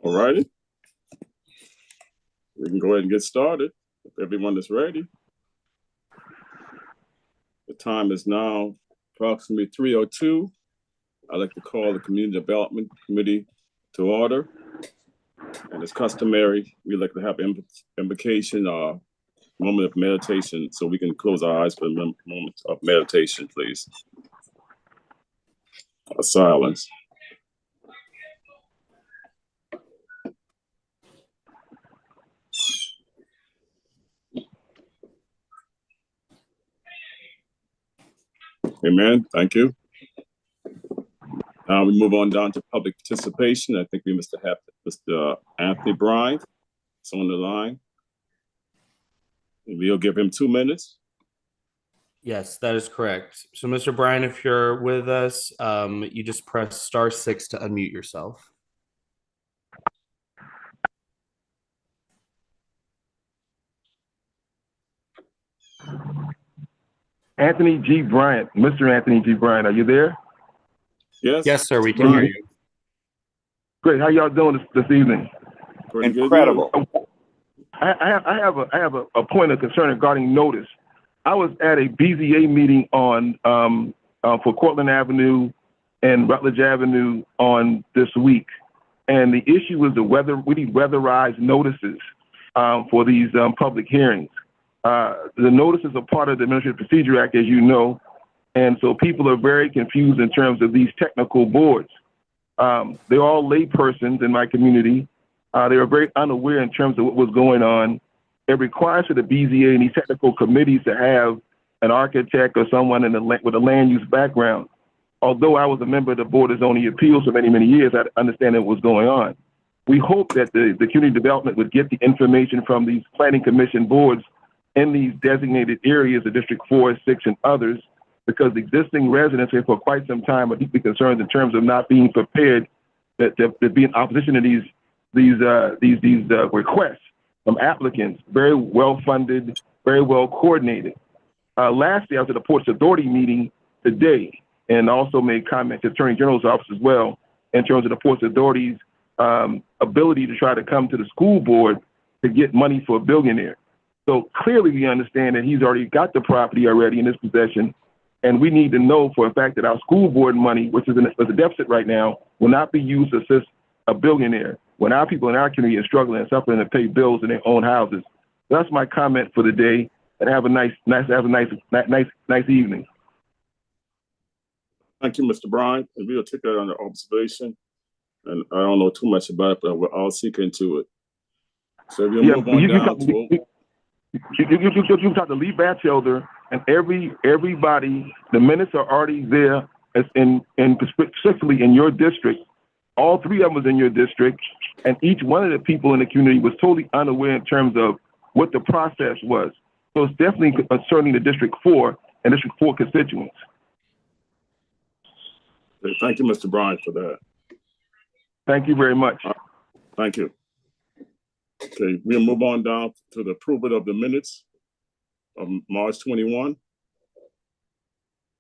All righty. We can go ahead and get started if everyone is ready. The time is now approximately 3:02. I'd like to call the Community Development Committee to order. And as customary, we'd like to have invocation, moment of meditation, so we can close our eyes for a moment of meditation, please. Silence. Amen. Thank you. Now we move on down to public participation. I think we must have Mr. Anthony Bryant is on the line. And we'll give him 2 minutes. Yes, that is correct. So, Mr. Bryant, if you're with us, you just press *6 to unmute yourself. Anthony G. Bryant, Mr. Anthony G. Bryant, are you there? Yes. Yes, sir. We can hear you. Great. How y'all doing this evening? Pretty Incredible. Good. I have a point of concern regarding notice. I was at a BZA meeting on for Cortland Avenue and Rutledge Avenue on this week, and the issue was the weather. We need weatherized notices for these public hearings. The notices are part of the Administrative Procedure Act, as you know, and so people are very confused in terms of these technical boards. They're all lay persons in my community. They were very unaware in terms of what was going on. It requires for the BZA and these technical committees to have an architect or someone with a land use background. Although I was a member of the Board of Zoning Appeals for many, many years, I understand what was going on. We hope that the community development would get the information from these planning commission boards in these designated areas of District 4, 6, and others, because existing residents here for quite some time are deeply concerned in terms of not being prepared to be in opposition to these requests from applicants, very well funded, very well coordinated. Lastly, I was at the Ports Authority meeting today and also made comments to the Attorney General's office as well in terms of the Ports Authority's ability to try to come to the school board to get money for a billionaire. So clearly we understand that he's already got the property already in his possession, and we need to know for a fact that our school board money, which is a deficit right now, will not be used to assist a billionaire when our people in our community are struggling and suffering to pay bills in their own houses. That's my comment for the day, and have a nice evening. Thank you, Mr. Bryant. And we'll take that under observation. And I don't know too much about it, but I'll seek into it. So we'll move on down to... You talk to Lee Batchelder and everybody. The minutes are already there, as specifically in your district. All three of them was in your district, and each one of the people in the community was totally unaware in terms of what the process was. So it's definitely concerning the District 4 and District 4 constituents. Okay, thank you, Mr. Bryant, for that. Thank you very much. Thank you. Okay, we'll move on down to the approval of the minutes of March 21.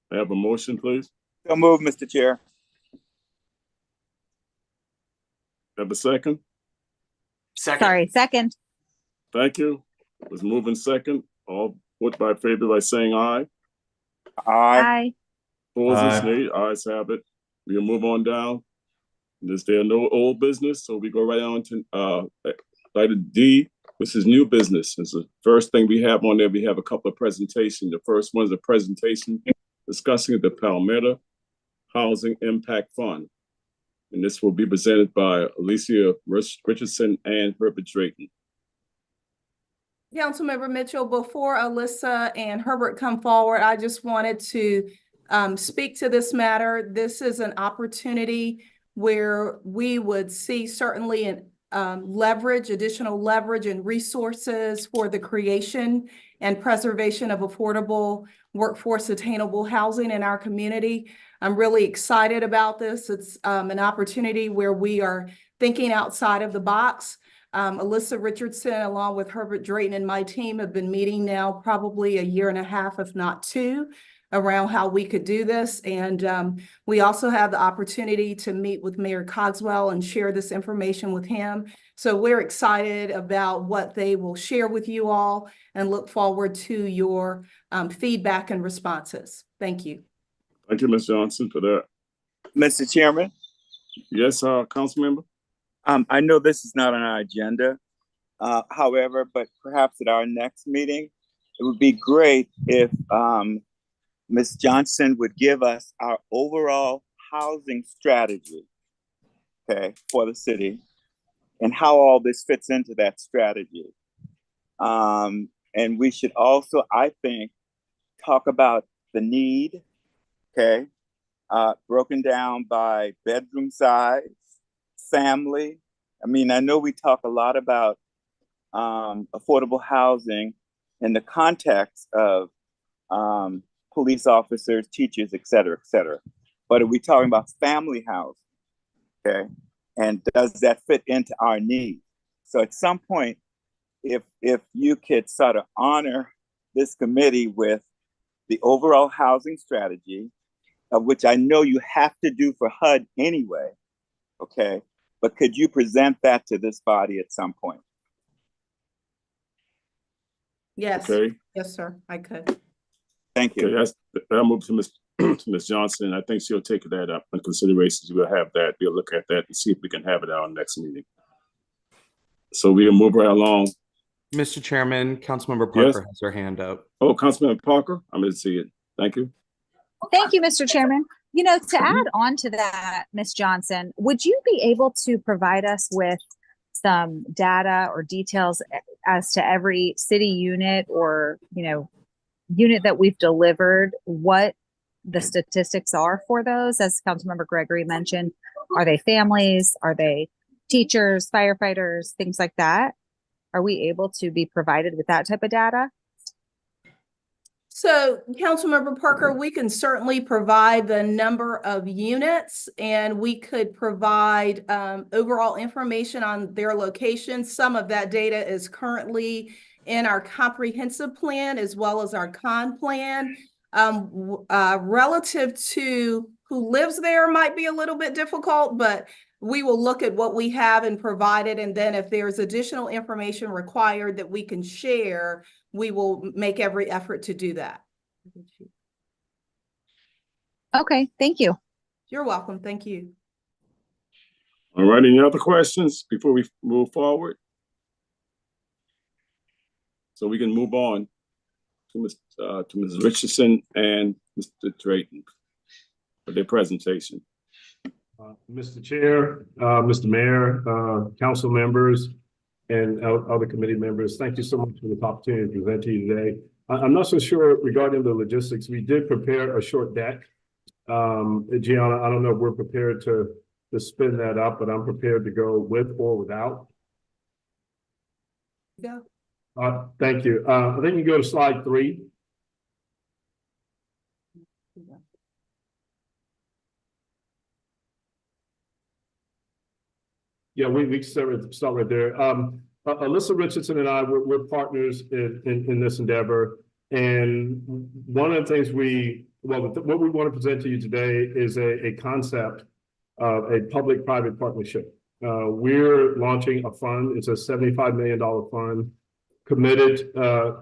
I have a motion, please. So move, Mr. Chair. Have a second? Second. Sorry, second. Thank you. It was moving second. All vote by favor by saying aye. Aye. Aye. Opposed, nay. Ayes have it. We'll move on down. Is there no old business? So we go right on to item D, which is new business. It's the first thing we have on there. We have a couple of presentations. The first one is a presentation discussing the Palmetto Housing Impact Fund. And this will be presented by Alicia Richardson and Herbert Drayton. Councilmember Mitchell, before Alyssa and Herbert come forward, I just wanted to speak to this matter. This is an opportunity where we would see certainly an additional leverage and resources for the creation and preservation of affordable workforce attainable housing in our community. I'm really excited about this. It's an opportunity where we are thinking outside of the box. Alyssa Richardson, along with Herbert Drayton and my team, have been meeting now probably a year and a half, if not two, around how we could do this. And we also have the opportunity to meet with Mayor Cogswell and share this information with him. So we're excited about what they will share with you all and look forward to your feedback and responses. Thank you. Thank you, Ms. Johnson, for that. Mr. Chairman, Yes, council member? I know this is not on our agenda. However, but perhaps at our next meeting, it would be great if Ms. Johnson would give us our overall housing strategy, okay, for the city and how all this fits into that strategy. And we should also, I think, talk about the need, okay, broken down by bedroom size, family. I mean, I know we talk a lot about affordable housing in the context of police officers, teachers, et cetera, et cetera. But are we talking about family housing? Okay. And does that fit into our needs? So at some point, if you could sort of honor this committee with the overall housing strategy, of which I know you have to do for HUD anyway, okay? But could you present that to this body at some point? Yes. Okay. Yes, sir. I could. Thank you. Okay, I'll move to Ms. Johnson. I think she'll take that up in consideration. We'll have that. We'll look at that and see if we can have it at our next meeting. So we'll move right along. Mr. Chairman, Councilmember Parker has her hand up. Oh, Councilmember Parker, I'm going to see it. Thank you. Thank you, Mr. Chairman. You know, to add on to that, Ms. Johnson, would you be able to provide us with some data or details as to every city unit or, you know, unit that we've delivered, what the statistics are for those? As Councilmember Gregory mentioned, are they families? Are they teachers, firefighters, things like that? Are we able to be provided with that type of data? So, Councilmember Parker, we can certainly provide the number of units, and we could provide overall information on their location. Some of that data is currently in our comprehensive plan as well as our con plan. Relative to who lives there might be a little bit difficult, but we will look at what we have and provide it. And then if there's additional information required that we can share, we will make every effort to do that. Okay, thank you. You're welcome. Thank you. All right, any other questions before we move forward? So we can move on to Ms. Richardson and Mr. Drayton for their presentation. Mr. Chair, Mr. Mayor, council members, and other committee members, thank you so much for this opportunity to present to you today. I'm not so sure regarding the logistics. We did prepare a short deck. Gianna, I don't know if we're prepared to spin that up, but I'm prepared to go with or without. Yeah. Thank you. I think you go to slide 3. Yeah, we start right there. Alyssa Richardson and I, we're partners in this endeavor. And one of the things what we want to present to you today is a concept of a public-private partnership. We're launching a fund. It's a $75 million fund committed to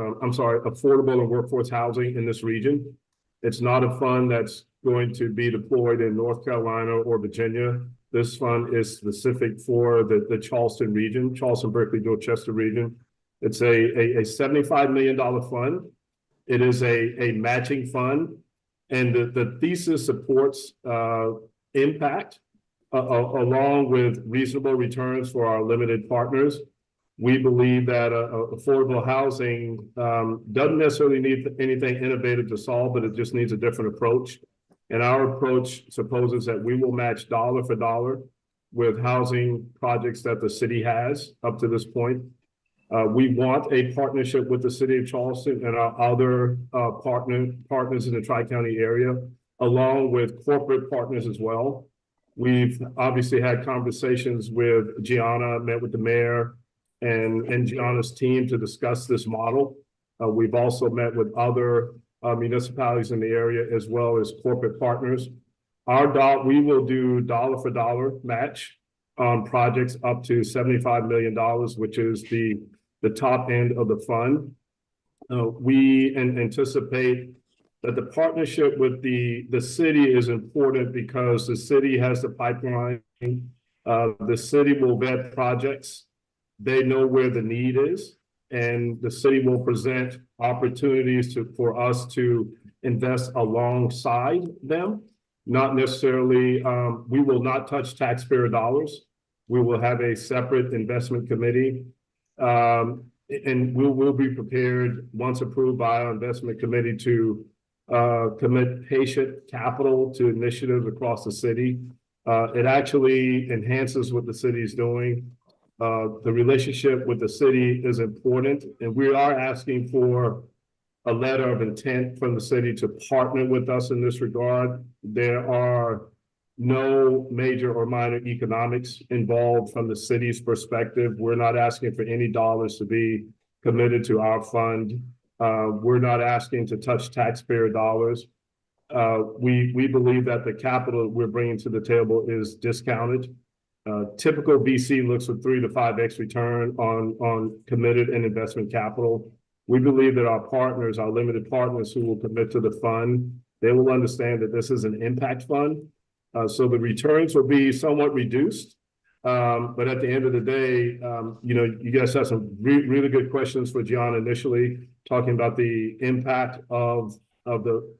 affordable and workforce housing in this region. It's not a fund that's going to be deployed in North Carolina or Virginia. This fund is specific for the Charleston region, Charleston, Berkeley, Dorchester region. It's a $75 million fund. It is a matching fund. And the thesis supports impact along with reasonable returns for our limited partners. We believe that affordable housing doesn't necessarily need anything innovative to solve, but it just needs a different approach. And our approach supposes that we will match dollar for dollar with housing projects that the city has up to this point. We want a partnership with the city of Charleston and our other partners in the Tri-County area, along with corporate partners as well. We've obviously had conversations with Gianna, met with the mayor and Gianna's team to discuss this model. We've also met with other municipalities in the area as well as corporate partners. We will do dollar for dollar match on projects up to $75 million, which is the top end of the fund. We anticipate that the partnership with the city is important because the city has the pipeline. The city will vet projects. They know where the need is, and the city will present opportunities for us to invest alongside them. Not necessarily, we will not touch taxpayer dollars. We will have a separate investment committee. And we'll be prepared, once approved by our investment committee, to commit patient capital to initiatives across the city. It actually enhances what the city is doing. The relationship with the city is important, and we are asking for a letter of intent from the city to partner with us in this regard. There are no major or minor economics involved from the city's perspective. We're not asking for any dollars to be committed to our fund. We're not asking to touch taxpayer dollars. We believe that the capital we're bringing to the table is discounted. Typical VC looks for 3 to 5x return on committed and investment capital. We believe that our partners, our limited partners who will commit to the fund, they will understand that this is an impact fund. So the returns will be somewhat reduced. But at the end of the day, you guys have some really good questions for John initially, talking about the impact of the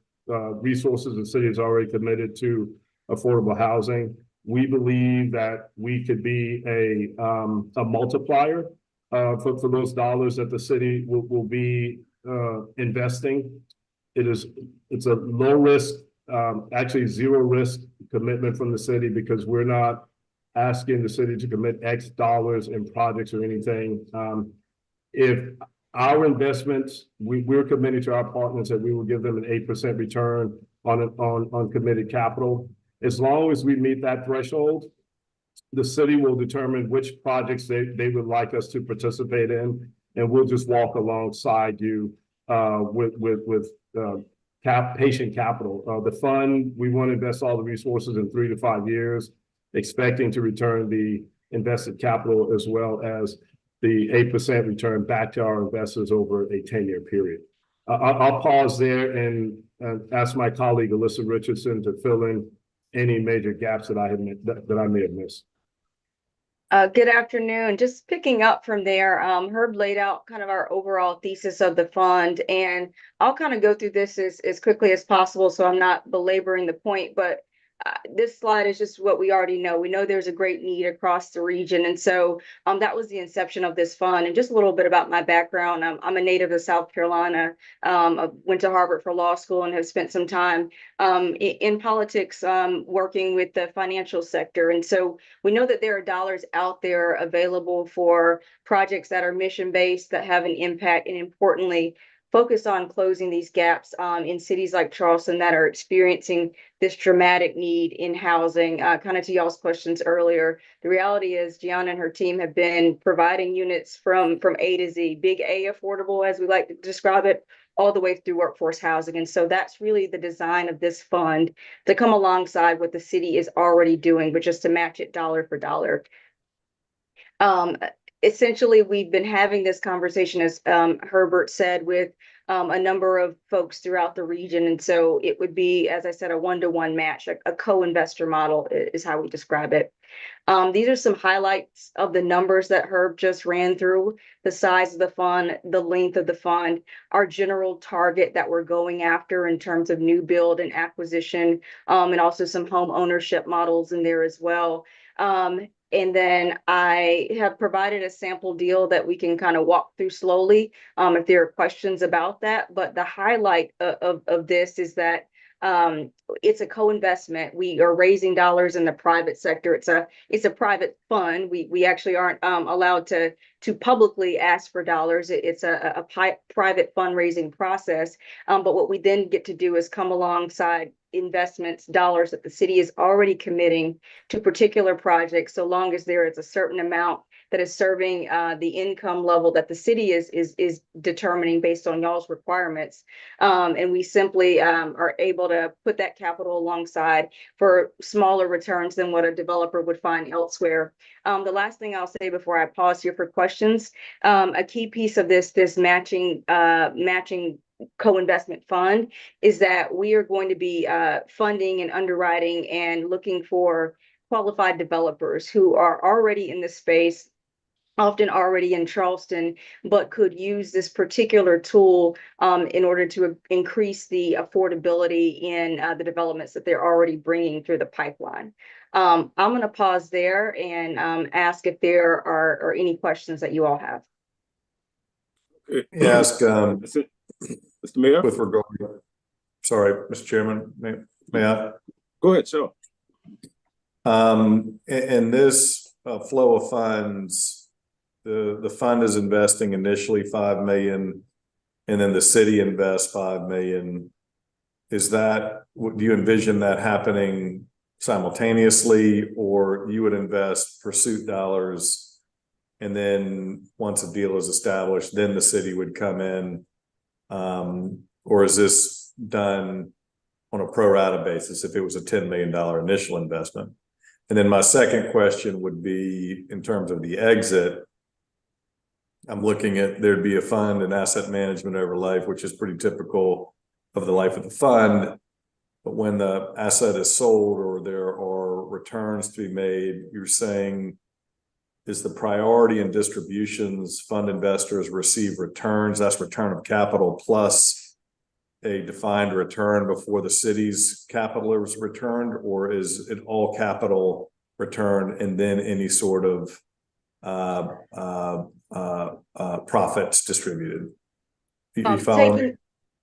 resources the city has already committed to affordable housing. We believe that we could be a multiplier for those dollars that the city will be investing. It's a low risk, actually zero risk commitment from the city, because we're not asking the city to commit X dollars in projects or anything. If our investments, we're committing to our partners that we will give them an 8% return on committed capital. As long as we meet that threshold, the city will determine which projects they would like us to participate in, and we'll just walk alongside you with patient capital. The fund, we want to invest all the resources in 3 to 5 years, expecting to return the invested capital as well as the 8% return back to our investors over a 10-year period. I'll pause there and ask my colleague Alyssa Richardson to fill in any major gaps that I may have missed. Good afternoon. Just picking up from there, Herb laid out kind of our overall thesis of the fund, and I'll kind of go through this as quickly as possible so I'm not belaboring the point, but this slide is just what we already know. We know there's a great need across the region, and so that was the inception of this fund. And just a little bit about my background. I'm a native of South Carolina. I went to Harvard for law school and have spent some time in politics working with the financial sector. And so we know that there are dollars out there available for projects that are mission-based, that have an impact, and importantly, focus on closing these gaps in cities like Charleston that are experiencing this dramatic need in housing. Kind of to y'all's questions earlier, the reality is Gianna and her team have been providing units from A to Z, big A affordable, as we like to describe it, all the way through workforce housing. And so that's really the design of this fund, to come alongside what the city is already doing, but just to match it dollar for dollar. Essentially, we've been having this conversation, as Herbert said, with a number of folks throughout the region. And so it would be, as I said, a one-to-one match, a co-investor model is how we describe it. These are some highlights of the numbers that Herb just ran through: the size of the fund, the length of the fund, our general target that we're going after in terms of new build and acquisition, and also some home ownership models in there as well. And then I have provided a sample deal that we can kind of walk through slowly if there are questions about that. But the highlight of this is that it's a co-investment. We are raising dollars in the private sector. It's a private fund. We actually aren't allowed to publicly ask for dollars. It's a private fundraising process. But what we then get to do is come alongside investments, dollars that the city is already committing to particular projects, so long as there is a certain amount that is serving the income level that the city is determining based on y'all's requirements. And we simply are able to put that capital alongside for smaller returns than what a developer would find elsewhere. The last thing I'll say before I pause here for questions, a key piece of this matching co-investment fund is that we are going to be funding and underwriting and looking for qualified developers who are already in the space, often already in Charleston, but could use this particular tool in order to increase the affordability in the developments that they're already bringing through the pipeline. I'm going to pause there and ask if there are any questions that you all have. Ask, Mr. Mayor? with regard, sorry, Mr. Chairman, may I? Go ahead, sure. In this flow of funds, the fund is investing initially 5 million, and then the city invests 5 million. Is that, do you envision that happening simultaneously, or you would invest pursuit dollars, and then once a deal is established, then the city would come in, or is this done on a pro rata basis if it was a $10 million initial investment? And then my second question would be, in terms of the exit, I'm looking at, there'd be a fund and asset management over life, which is pretty typical of the life of the fund. But when the asset is sold or there are returns to be made, you're saying, is the priority in distributions, fund investors receive returns, that's return of capital plus a defined return before the city's capital is returned, or is it all capital return and then any sort of profits distributed? You follow me?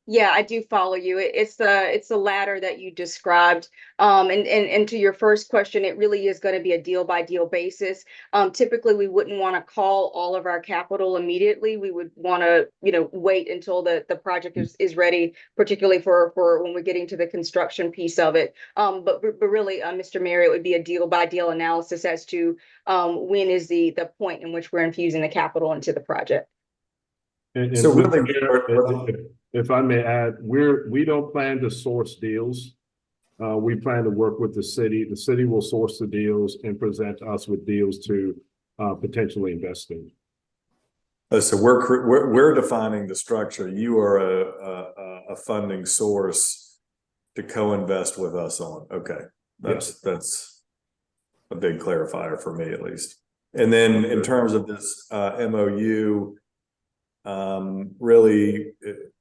Yeah, I do follow you. It's the latter that you described. And to your first question, it really is going to be a deal by deal basis. Typically, we wouldn't want to call all of our capital immediately. We would want to, wait until the project is ready, particularly for when we're getting to the construction piece of it. But really, Mr. Mayor, it would be a deal by deal analysis as to when is the point in which we're infusing the capital into the project. And So really, if I may add, we don't plan to source deals. We plan to work with the city. The city will source the deals and present us with deals to potentially invest in. So we're defining the structure. You are a funding source to co-invest with us on. Okay, that's a big clarifier for me at least. And then in terms of this MOU. Really,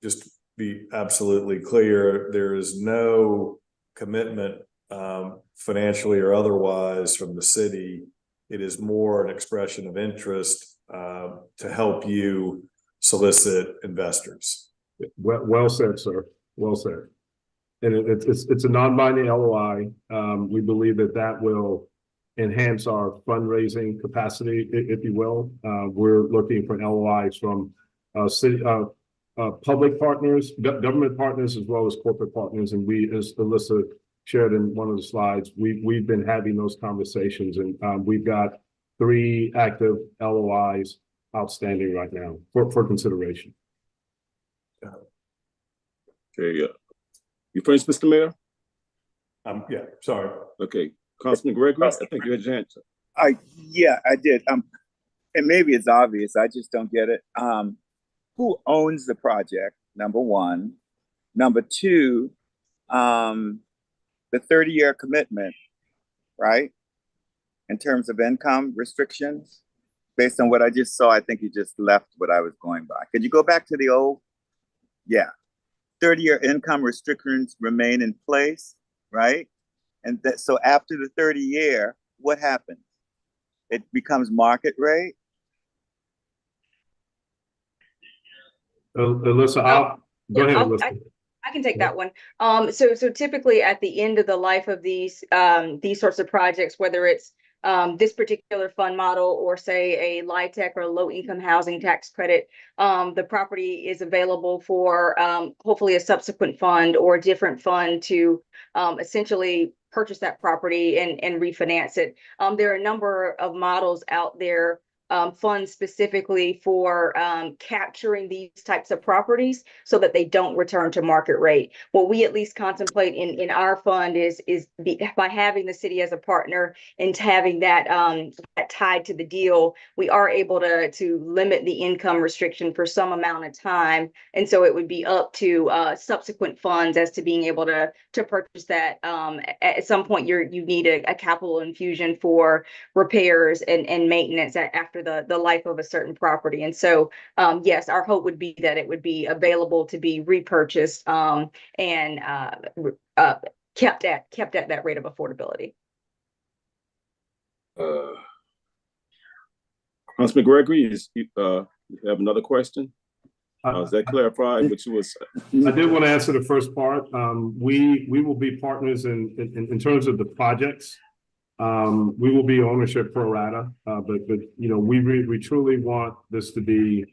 just be absolutely clear, there is no commitment financially or otherwise from the city. It is more an expression of interest to help you solicit investors. Well said, sir. Well said. And it's a non-binding LOI. We believe that will enhance our fundraising capacity, if you will. We're looking for LOIs from city, public partners, government partners, as well as corporate partners. And we, as Alyssa shared in one of the slides, we've been having those conversations, and we've got 3 active LOIs outstanding right now for consideration. Okay, you finished, Mr. Mayor? Yeah, sorry. Okay, Councilman Gregory, I think you had your answer. Yeah, I did. And maybe it's obvious, I just don't get it. Who owns the project? Number one. Number two, the 30-year commitment, right? In terms of income restrictions, based on what I just saw, I think you just left what I was going by. Could you go back to the old? Yeah. 30-year income restrictions remain in place, right? And so after the 30-year, what happens? It becomes market rate. Alyssa, go ahead, Alyssa. I can take that one. So typically at the end of the life of these sorts of projects, whether it's this particular fund model or say a LIHTC or low income housing tax credit, the property is available for hopefully a subsequent fund or a different fund to essentially purchase that property and refinance it. There are a number of models out there funds specifically for capturing these types of properties so that they don't return to market rate. What we at least contemplate in our fund is by having the city as a partner and having that tied to the deal, we are able to limit the income restriction for some amount of time. And so it would be up to subsequent funds as to being able to purchase that. At some point, you need a capital infusion for repairs and maintenance after the life of a certain property. And so, yes, our hope would be that it would be available to be repurchased and kept at that rate of affordability. Councilman Gregory, you have another question? Is that clarified what you was? I did want to answer the first part. We will be partners in terms of the projects. We will be ownership pro rata, but you know, we truly want this to be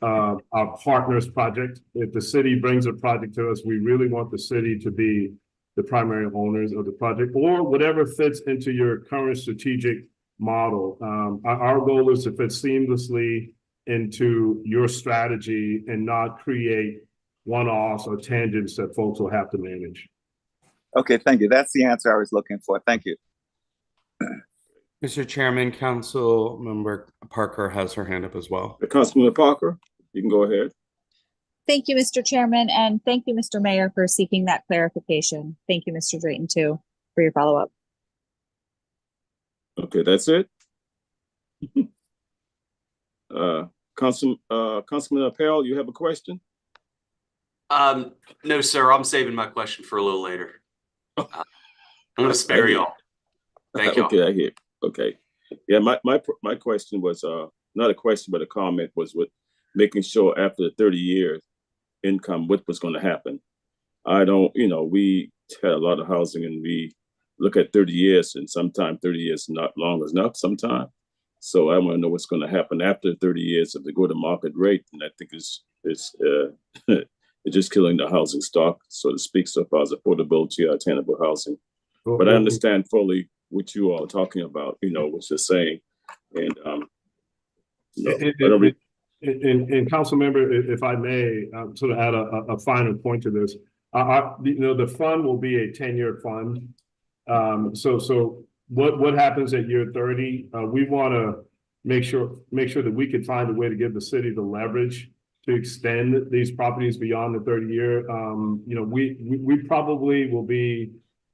our partner's project. If the city brings a project to us, we really want the city to be the primary owners of the project, or whatever fits into your current strategic model. Our goal is to fit seamlessly into your strategy and not create one-offs or tangents that folks will have to manage. Okay, thank you. That's the answer I was looking for. Thank you. Mr. Chairman, Council Member Parker has her hand up as well. Councilman Parker, you can go ahead. Thank you, Mr. Chairman, and thank you, Mr. Mayor, for seeking that clarification. Thank you, Mr. Drayton, too, for your follow-up. Okay, that's it. Councilman Appel, you have a question? No, sir. I'm saving my question for a little later. I'm going to spare y'all. Thank you. Okay, I hear. Okay, yeah. My question was not a question, but a comment was with making sure after the 30 years income, what was going to happen. I don't, you know, we had a lot of housing and we look at 30 years, and sometimes 30 years not long enough sometimes. So I want to know what's going to happen after 30 years if they go to market rate. And I think it's just killing the housing stock, so to speak, so far as affordability or attainable housing. But I understand fully what you all are talking about, you know, what you're saying. And, and council member, if I may sort of add a final point to this, you know, the fund will be a 10-year fund. So what happens at year 30? We want to make sure that we can find a way to give the city the leverage to extend these properties beyond the 30-year. You know, we probably will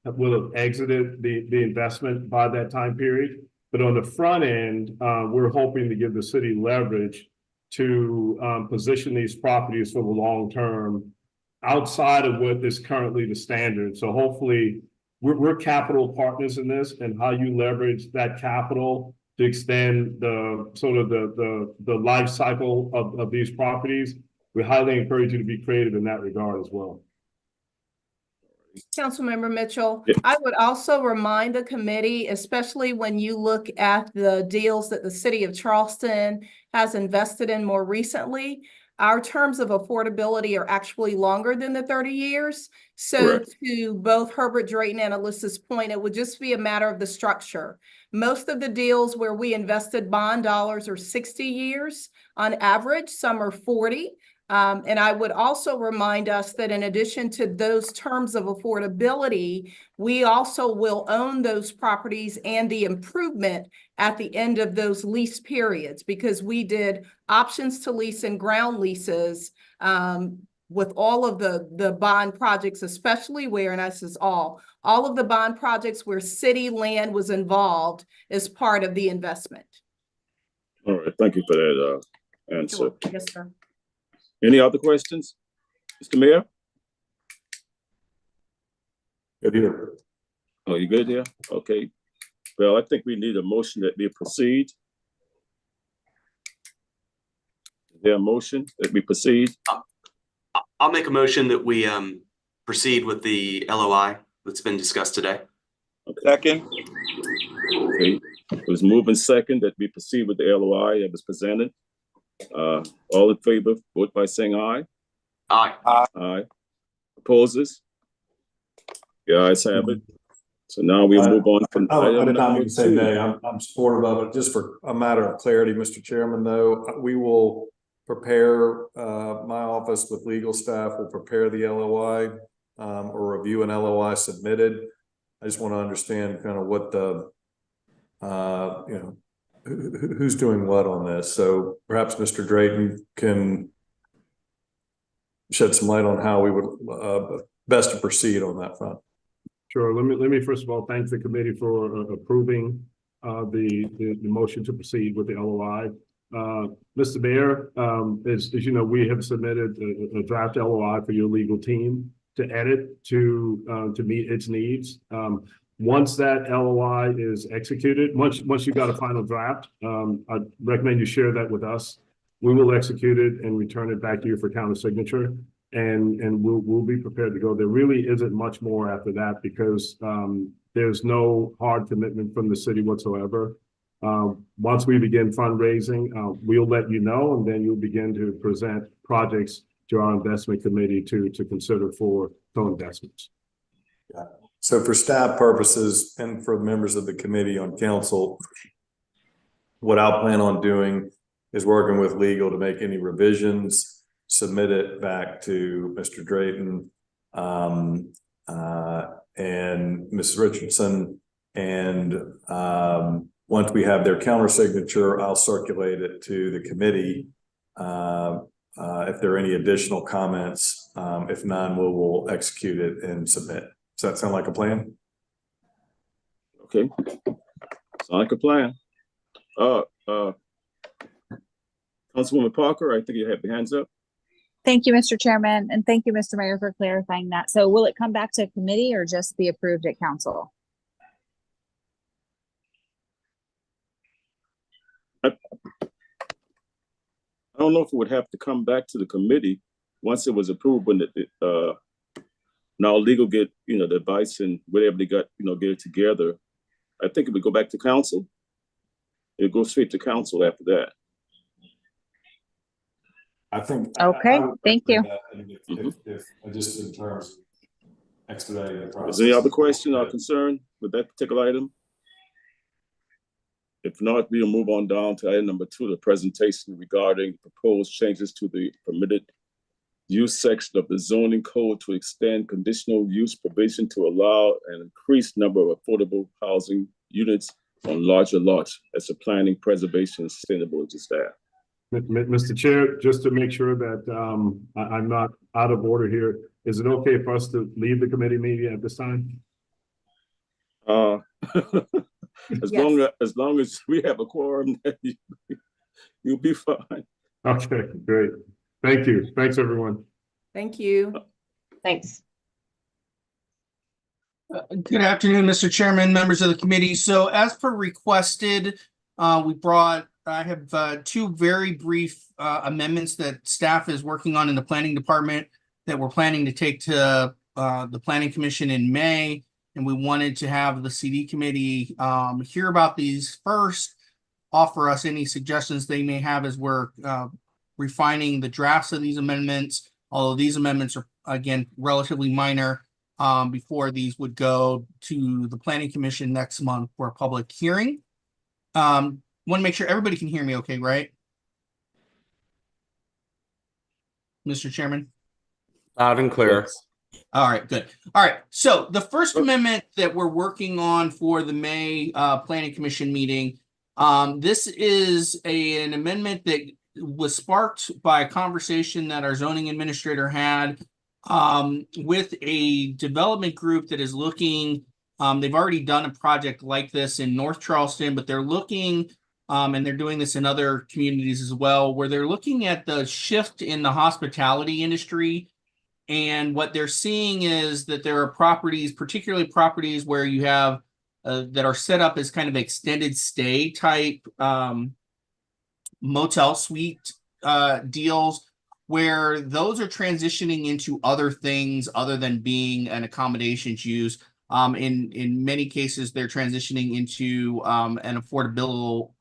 have exited the investment by that time period. But on the front end, we're hoping to give the city leverage to position these properties for the long term outside of what is currently the standard. So hopefully we're capital partners in this, and how you leverage that capital to extend the sort of the life cycle of these properties. We highly encourage you to be creative in that regard as well. Councilmember Mitchell, I would also remind the committee, especially when you look at the deals that the city of Charleston has invested in more recently, our terms of affordability are actually longer than the 30 years. So correct. To both Herbert Drayton and Alyssa's point, it would just be a matter of the structure. Most of the deals where we invested bond dollars are 60 years on average, some are 40. And I would also remind us that in addition to those terms of affordability, we also will own those properties and the improvement at the end of those lease periods, because we did options to lease and ground leases with all of the bond projects, especially where, and this is all of the bond projects where city land was involved as part of the investment. All right, thank you for that answer. Sure. Yes, sir. Any other questions, Mr. Mayor? Good here. Oh, you good here? Okay. Well, I think we need a motion that we proceed. Is there a motion that we proceed? I'll make a motion that we proceed with the LOI that's been discussed today. Okay. Second. Okay. It was moved and second that we proceed with the LOI that was presented. All in favor, vote by saying aye. Aye. Aye. Opposes? The ayes have it. So now we'll move on from I item did not number mean to say 2. nay. I'm supportive of it. Just for a matter of clarity, Mr. Chairman, though, we will prepare, my office with legal staff will prepare the LOI, or review an LOI submitted. I just want to understand kind of what the, who's doing what on this. So perhaps Mr. Drayton can shed some light on how we would, best to proceed on that front. Sure. Let me first of all thank the committee for approving the motion to proceed with the LOI. Mr. Mayor, as you know, we have submitted a draft LOI for your legal team to edit to meet its needs. Once that LOI is executed, once you got a final draft, I'd recommend you share that with us. We will execute it and return it back to you for counter signature. And we'll be prepared to go. There really isn't much more after that because there's no hard commitment from the city whatsoever. Once we begin fundraising, we'll let you know, and then you'll begin to present projects to our investment committee to consider for co-investments. Yeah. So for staff purposes and for members of the committee on council, what I'll plan on doing is working with legal to make any revisions, submit it back to Mr. Drayton and Ms. Richardson. And once we have their counter signature, I'll circulate it to the committee. If there are any additional comments, if none, we'll execute it and submit. Does that sound like a plan? Okay. Sound like a plan. Councilwoman Parker, I think you have your hands up. Thank you, Mr. Chairman, and thank you, Mr. Mayor, for clarifying that. So will it come back to committee or just be approved at council? I don't know if it would have to come back to the committee once it was approved. When now legal get the advice and whatever they got get it together. I think it would go back to council. It goes straight to council after that. I think. Okay, thank you. If just in terms of expediting the process. Is there any other question or concern with that particular item? If not, we'll move on down to item number 2, the presentation regarding proposed changes to the permitted use section of the zoning code to extend conditional use provision to allow an increased number of affordable housing units on larger lots as a planning, preservation, and sustainability staff. Mr. Chair, just to make sure that I'm not out of order here, is it okay for us to leave the committee meeting at this time? As Yes. long as we have a quorum, you'll be fine. Okay, great. Thank you. Thanks, everyone. Thank you. Thanks. Good afternoon, Mr. Chairman, members of the committee. So as per requested, I have 2 very brief amendments that staff is working on in the planning department that we're planning to take to the planning commission in May. And we wanted to have the CD committee hear about these first, offer us any suggestions they may have as we're refining the drafts of these amendments. Although these amendments are, again, relatively minor, before these would go to the planning commission next month for a public hearing. Want to make sure everybody can hear me okay, right? Mr. Chairman? Loud and clear. All right, good. All right, so the first amendment that we're working on for the May Planning Commission meeting, this is an amendment that was sparked by a conversation that our zoning administrator had with a development group that is looking, they've already done a project like this in North Charleston, but they're looking and they're doing this in other communities as well, where they're looking at the shift in the hospitality industry. And what they're seeing is that there are properties, particularly properties where you have that are set up as kind of extended stay type motel suite deals, where those are transitioning into other things other than being an accommodations use. In many cases, they're transitioning into an affordable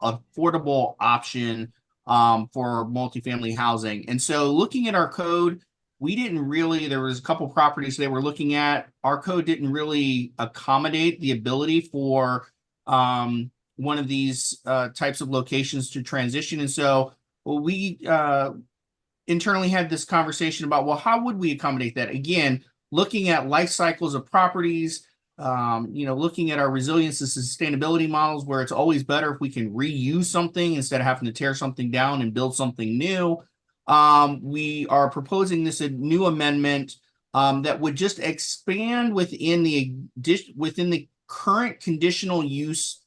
option for multifamily housing. And so looking at our code, we didn't really, there was a couple properties they were looking at. Our code didn't really accommodate the ability for one of these types of locations to transition. And so we internally had this conversation about, well, how would we accommodate that? Again, looking at life cycles of properties, looking at our resilience and sustainability models, where it's always better if we can reuse something instead of having to tear something down and build something new. We are proposing this a new amendment that would just expand within the current conditional use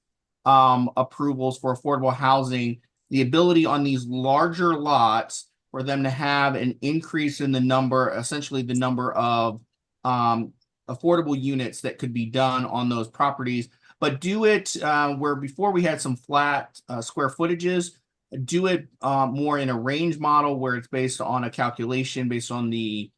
approvals for affordable housing, the ability on these larger lots for them to have an increase in the number, essentially the number of affordable units that could be done on those properties, but do it where before we had some flat square footages, do it more in a range model where it's based on a calculation based on the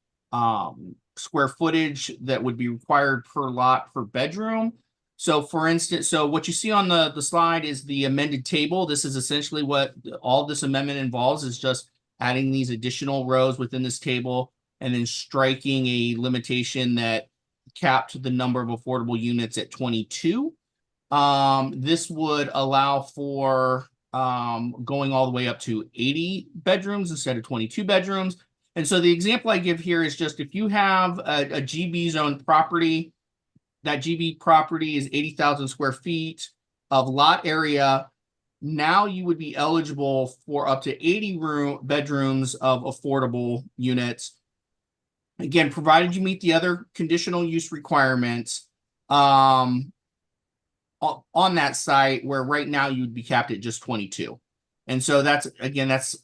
square footage that would be required per lot per bedroom. So for instance, so what you see on the slide is the amended table. This is essentially what all this amendment involves, is just adding these additional rows within this table and then striking a limitation that capped the number of affordable units at 22. This would allow for going all the way up to 80 bedrooms instead of 22 bedrooms. And so the example I give here is just if you have a GB zone property, that GB property is 80,000 square feet of lot area. Now you would be eligible for up to 80 bedrooms of affordable units. Again, provided you meet the other conditional use requirements on that site, where right now you'd be capped at just 22. And so that's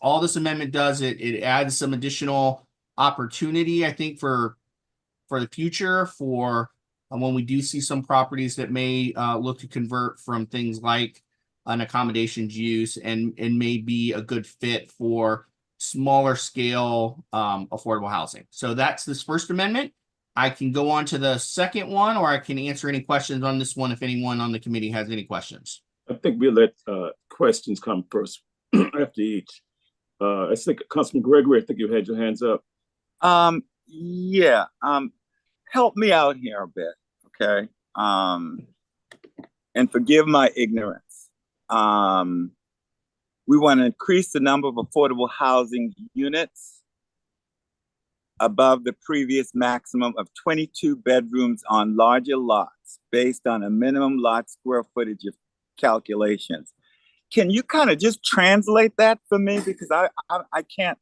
all this amendment does. It adds some additional opportunity, I think, for the future, for when we do see some properties that may look to convert from things like an accommodations use and may be a good fit for smaller scale affordable housing. So that's this first amendment. I can go on to the second one, or I can answer any questions on this one if anyone on the committee has any questions. I think we'll let questions come first after each. I think Councilman Gregory, I think you had your hands up. Yeah. Help me out here a bit, okay? And forgive my ignorance. We want to increase the number of affordable housing units above the previous maximum of 22 bedrooms on larger lots based on a minimum lot square footage of calculations. Can you kind of just translate that for me? Because I can't.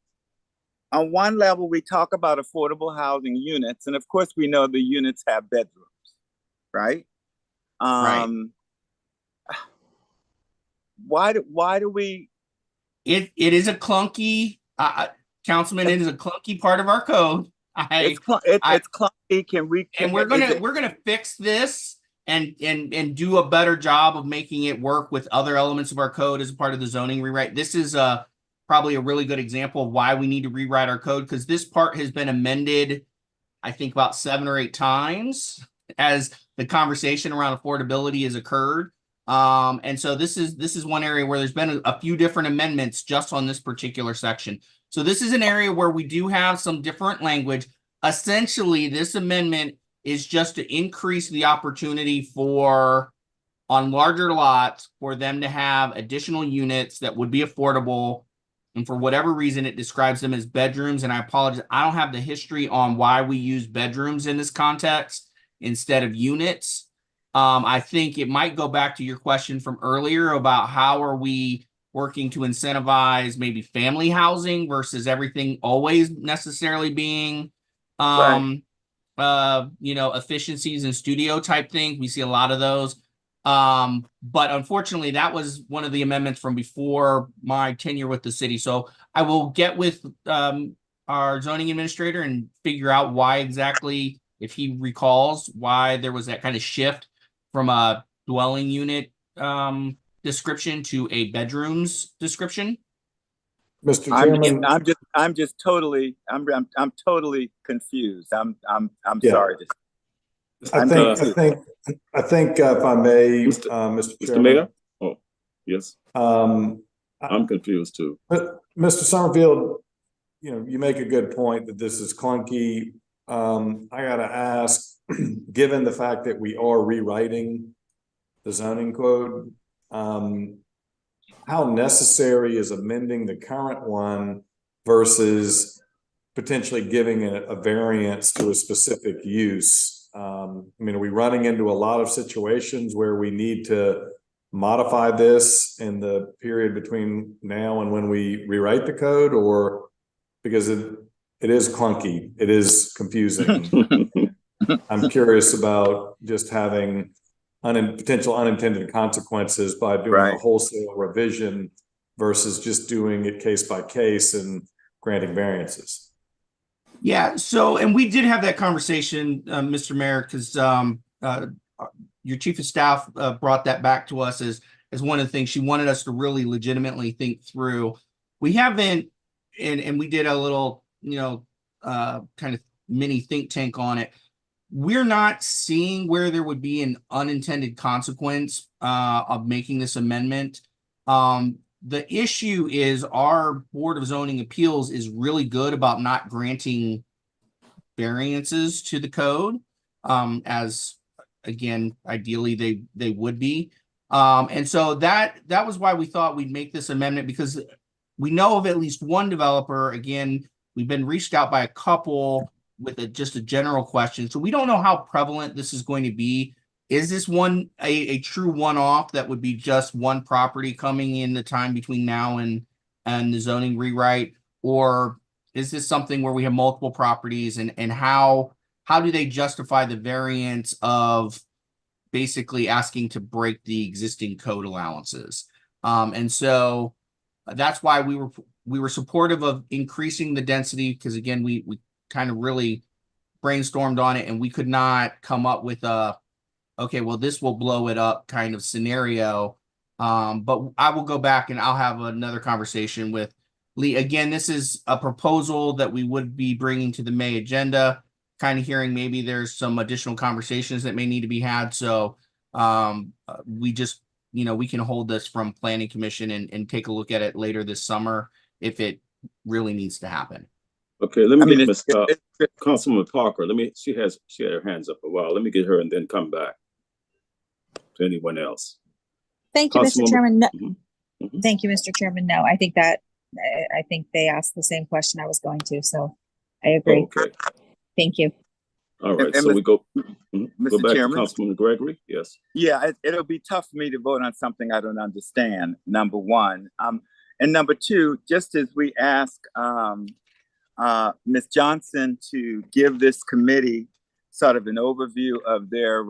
On one level, we talk about affordable housing units, and of course we know the units have bedrooms, right? Right. Why do we? It is a clunky, Councilman. It is a clunky part of our code. It's clunky. And we're gonna fix this and do a better job of making it work with other elements of our code as a part of the zoning rewrite. This is probably a really good example of why we need to rewrite our code, because this part has been amended, I think, about 7 or 8 times as the conversation around affordability has occurred. And so this is one area where there's been a few different amendments just on this particular section. So this is an area where we do have some different language. Essentially, this amendment is just to increase the opportunity for, on larger lots, for them to have additional units that would be affordable. And for whatever reason, it describes them as bedrooms. And I apologize, I don't have the history on why we use bedrooms in this context instead of units. I think it might go back to your question from earlier about how are we working to incentivize maybe family housing versus everything always necessarily being, efficiencies and studio type things. We see a lot of those. But unfortunately, that was one of the amendments from before my tenure with the city. So I will get with our zoning administrator and figure out why exactly, if he recalls, why there was that kind of shift from a dwelling unit description to a bedrooms description. Mr. Chairman, I'm totally confused. I'm Yeah. sorry. I think if I may, Mr. Chairman. Mayor? Oh, yes. I'm confused too. Mr. Summerfield, you know, you make a good point that this is clunky. I gotta ask, given the fact that we are rewriting the zoning code, how necessary is amending the current one versus potentially giving a variance to a specific use? I mean, are we running into a lot of situations where we need to modify this in the period between now and when we rewrite the code, or because it is clunky, it is confusing? I'm curious about just having potential unintended consequences by doing a wholesale revision versus just doing it case by case and granting variances. Yeah. So, and we did have that conversation, Mr. Mayor, because your chief of staff brought that back to us as one of the things she wanted us to really legitimately think through. We haven't, and we did a little, kind of mini think tank on it. We're not seeing where there would be an unintended consequence of making this amendment. The issue is our Board of Zoning Appeals is really good about not granting variances to the code, as again, ideally they would be. And so that was why we thought we'd make this amendment, because we know of at least one developer. Again, we've been reached out by a couple with just a general question. So we don't know how prevalent this is going to be. Is this one a true one-off that would be just one property coming in the time between now and the zoning rewrite? Or is this something where we have multiple properties, and how do they justify the variance of basically asking to break the existing code allowances? And so that's why we were supportive of increasing the density, because again, we kind of really brainstormed on it and we could not come up with okay, well, this will blow it up kind of scenario. But I will go back and I'll have another conversation with Lee. Again, this is a proposal that we would be bringing to the May agenda, kind of hearing maybe there's some additional conversations that may need to be had. So we just, we can hold this from Planning Commission and take a look at it later this summer if it really needs to happen. Okay, let me get Miss Councilwoman Parker. She had her hands up a while. Let me get her and then come back to anyone else. Thank you, Mr. Chairman. No, Mm-hmm. Thank you, Mr. Chairman. No, I think they asked the same question I was going to, so I agree. Okay. Thank you. All right, so we go back Chairman? to Councilman Gregory. Yes. Yeah, it'll be tough for me to vote on something I don't understand, number one. And number two, just as we ask Ms. Johnson to give this committee sort of an overview of their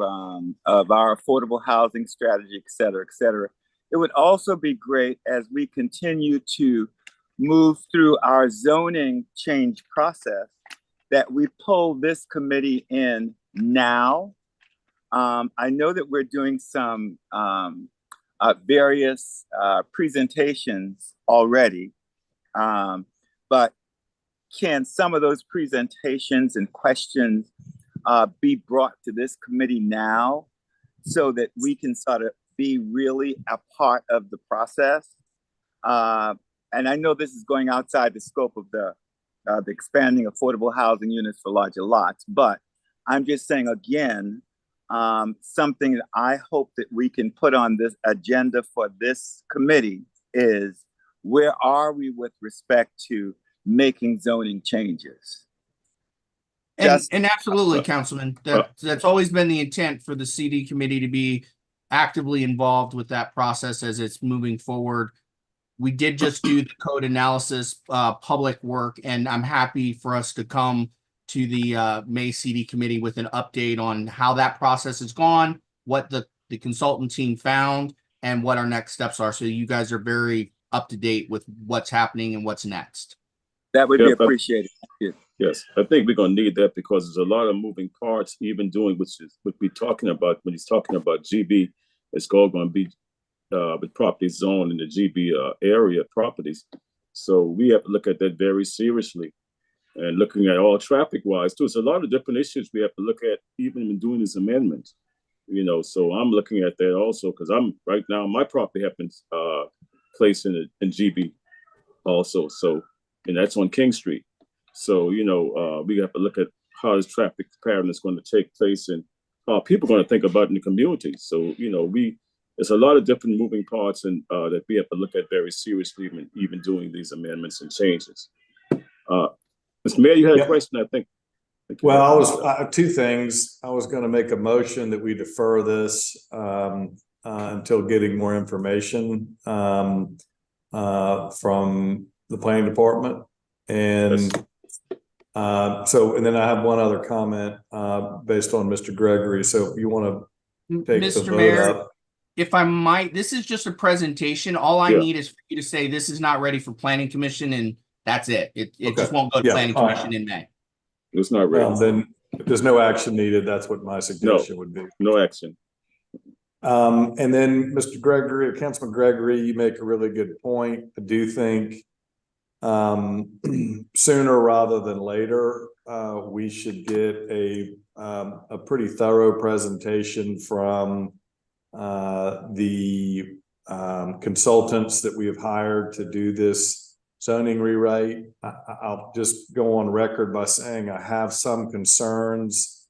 of our affordable housing strategy, et cetera, et cetera. It would also be great as we continue to move through our zoning change process that we pull this committee in now. I know that we're doing some various presentations already, but can some of those presentations and questions be brought to this committee now so that we can sort of be really a part of the process? And I know this is going outside the scope of the expanding affordable housing units for larger lots, but I'm just saying again, something that I hope that we can put on this agenda for this committee is, where are we with respect to making zoning changes? And absolutely, Councilman, that's always been the intent for the CD committee to be actively involved with that process as it's moving forward. We did just do the code analysis public work, and I'm happy for us to come to the May CD committee with an update on how that process has gone, what the consultant team found, and what our next steps are. So you guys are very up to date with what's happening and what's next. That would be appreciated. Thank you. Yes, I think we're going to need that because there's a lot of moving parts, even doing what we're talking about when he's talking about GB. It's all going to be with property zone in the GB area properties. So we have to look at that very seriously, and looking at all traffic wise too. So a lot of different issues we have to look at even in doing this amendment. So I'm looking at that also because I'm right now my property happens placed in GB also. So and that's on King Street. So, we have to look at how this traffic pattern is going to take place and how people are going to think about it in the community. So, there's a lot of different moving parts and that we have to look at very seriously when even doing these amendments and changes. Mr. Mayor, you had a question, I think. Well, two things. I was going to make a motion that we defer this until getting more information from the planning department. And and then I have one other comment based on Mr. Gregory. So if you want to take the vote Mayor, up. If I might, this is just a presentation. All I need is for you to say this is not ready for planning commission, and that's it. It just won't go to planning commission in May. It's not ready. Then if there's no action needed, that's what my suggestion would be. No action. And then Mr. Gregory, or Councilman Gregory, you make a really good point. I do think sooner rather than later, we should get a pretty thorough presentation from the consultants that we have hired to do this zoning rewrite. I'll just go on record by saying I have some concerns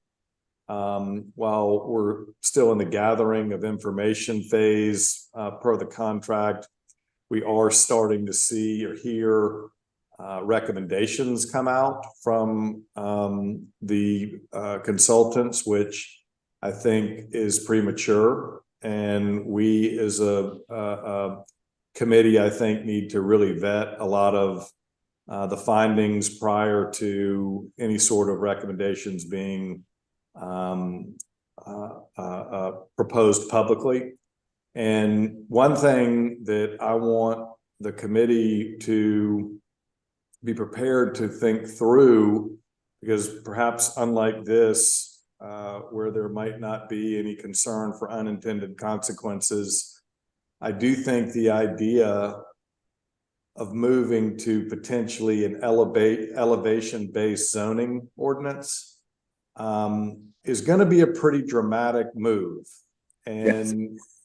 while we're still in the gathering of information phase per the contract. We are starting to see or hear recommendations come out from the consultants, which I think is premature. And we as a committee, I think, need to really vet a lot of the findings prior to any sort of recommendations being proposed publicly. And one thing that I want the committee to be prepared to think through, because perhaps unlike this, where there might not be any concern for unintended consequences, I do think the idea of moving to potentially an elevation-based zoning ordinance is going to be a pretty dramatic move.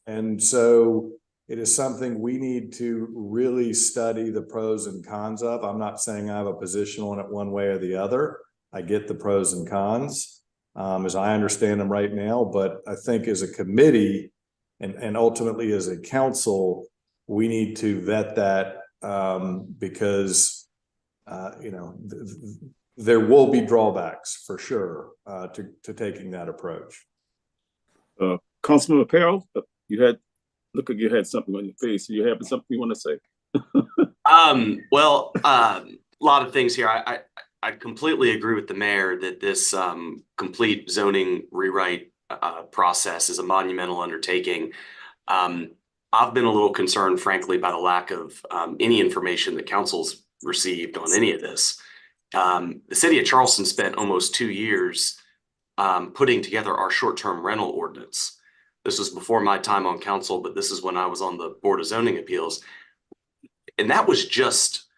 And so it is something we need to really study the pros and cons of. I'm not saying I have a position on it one way or the other. I get the pros and cons as I understand them right now, but I think as a committee and ultimately as a council, we need to vet that because there will be drawbacks for sure to taking that approach. Councilman Apparel, you had something on your face. You have something you want to say? A lot of things here. I completely agree with the mayor that this complete zoning rewrite process is a monumental undertaking. I've been a little concerned, frankly, by the lack of any information that council's received on any of this. The city of Charleston spent almost 2 years putting together our short-term rental ordinance. This was before my time on council, but this is when I was on the Board of Zoning Appeals. And that was just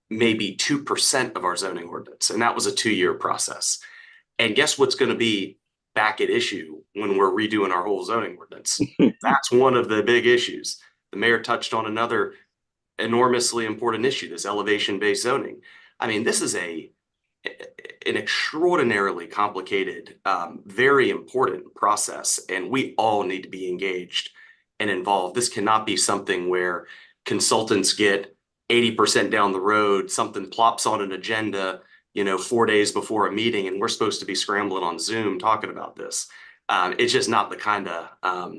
maybe 2% of our zoning ordinance. And that was a 2-year process. And guess what's going to be back at issue when we're redoing our whole zoning ordinance? That's one of the big issues. The mayor touched on another enormously important issue, this elevation-based zoning. I mean, this is an extraordinarily complicated, very important process, and we all need to be engaged and involved. This cannot be something where consultants get 80% down the road, something plops on an agenda, 4 days before a meeting, and we're supposed to be scrambling on Zoom talking about this. It's just not the kind of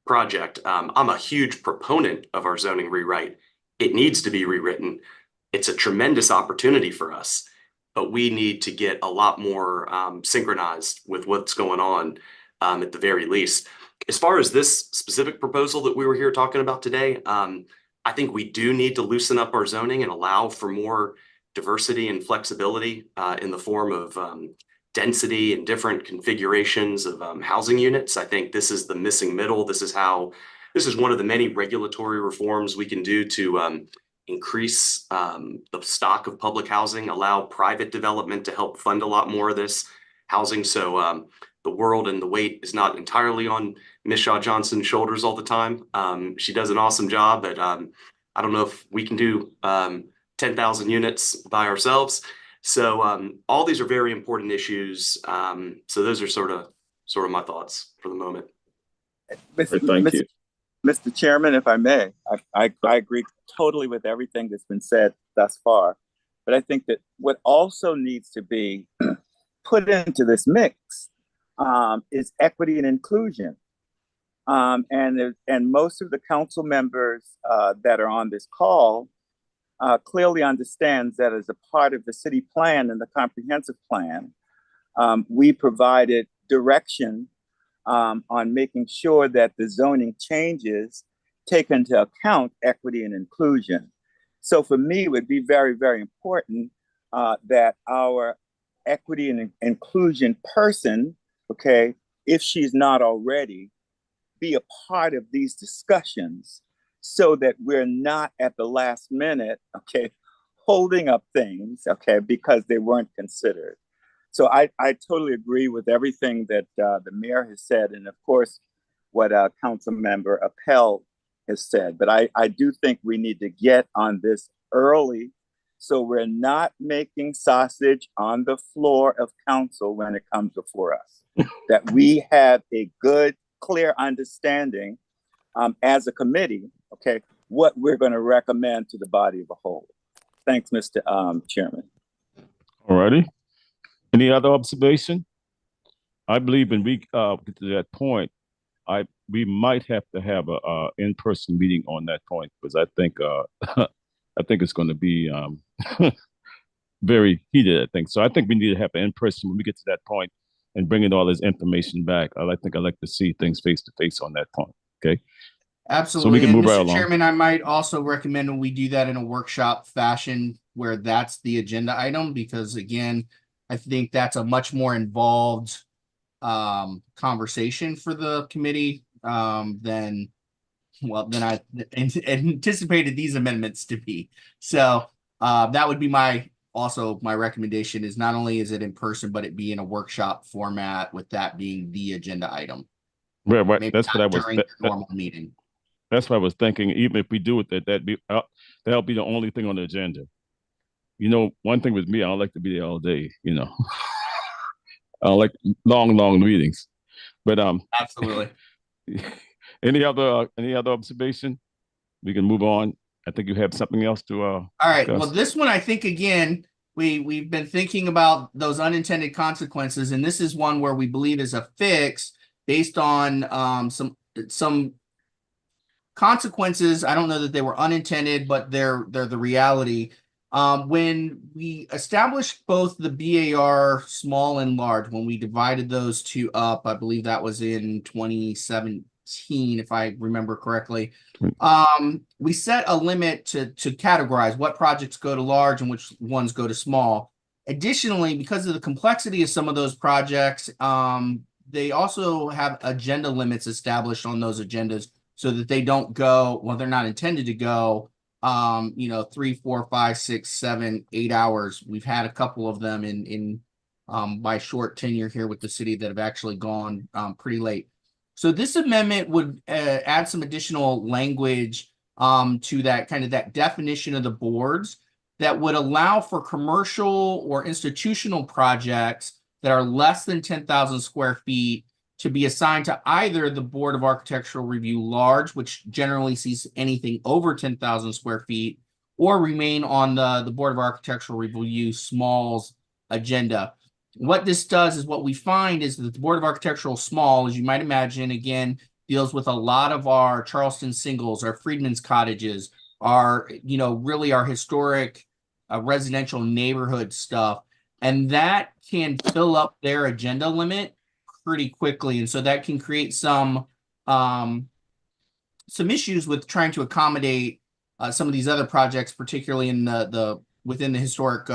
project. I'm a huge proponent of our zoning rewrite. It needs to be rewritten. It's a tremendous opportunity for us, but we need to get a lot more synchronized with what's going on at the very least. As far as this specific proposal that we were here talking about today, I think we do need to loosen up our zoning and allow for more diversity and flexibility in the form of density and different configurations of housing units. I think this is the missing middle. This is one of the many regulatory reforms we can do to increase the stock of public housing, allow private development to help fund a lot more of this housing. So the world and the weight is not entirely on Ms. Shaw Johnson's shoulders all the time. She does an awesome job, but I don't know if we can do 10,000 units by ourselves. So all these are very important issues. So those are sort of my thoughts for the moment. Thank you. Mr. Chairman, if I may, I agree totally with everything that's been said thus far. But I think that what also needs to be put into this mix is equity and inclusion. And most of the council members that are on this call clearly understands that as a part of the city plan and the comprehensive plan, we provided direction on making sure that the zoning changes take into account equity and inclusion. So for me, it would be very, very important that our equity and inclusion person, okay, if she's not already, be a part of these discussions so that we're not at the last minute, okay, holding up things, okay, because they weren't considered. So I totally agree with everything that the mayor has said, and of course, what Council Member Appel has said. But I do think we need to get on this early so we're not making sausage on the floor of council when it comes before us. That we have a good, clear understanding as a committee, okay, what we're going to recommend to the body of a whole. Thanks, Mr. Chairman. All righty. Any other observation? I believe when we get to that point, we might have to have a in-person meeting on that point, because I think I think it's going to be very heated. I think so. I think we need to have an in-person when we get to that point and bringing all this information back. I think I'd like to see things face to face on that point. Okay. Absolutely. So we can And move right Mr. along. Chairman, I might also recommend when we do that in a workshop fashion where that's the agenda item, because again, I think that's a much more involved conversation for the committee than I anticipated these amendments to be. So that would be my recommendation, is not only is it in person, but it be in a workshop format, with that being the agenda item. Right. Maybe That's what I not was. during the normal meeting. That's what I was thinking. Even if we do it, that'll be the only thing on the agenda. You know, one thing with me, I don't like to be there all day. You know, I don't like long meetings. But Absolutely. any other observation? We can move on. I think you have something else to. All right. discuss. Well, this one, I think, again, we've been thinking about those unintended consequences, and this is one where we believe is a fix based on some consequences. I don't know that they were unintended, but they're the reality. When we established both the BAR small and large, when we divided those two up, I believe that was in 2017, if I remember correctly. We set a limit to categorize what projects go to large and which ones go to small. Additionally, because of the complexity of some of those projects, they also have agenda limits established on those agendas so that they don't go, well, they're not intended to go 3, 4, 5, 6, 7, 8 hours. We've had a couple of them in my short tenure here with the city that have actually gone pretty late. So this amendment would add some additional language to that definition of the boards that would allow for commercial or institutional projects that are less than 10,000 square feet to be assigned to either the Board of Architectural Review large, which generally sees anything over 10,000 square feet, or remain on the Board of Architectural Review smalls agenda. What this does is, what we find is that the Board of Architectural Small, as you might imagine, again, deals with a lot of our Charleston singles, our Freedmen's cottages, our, really our historic residential neighborhood stuff. And that can fill up their agenda limit pretty quickly. And so that can create some issues with trying to accommodate some of these other projects, particularly in within the historic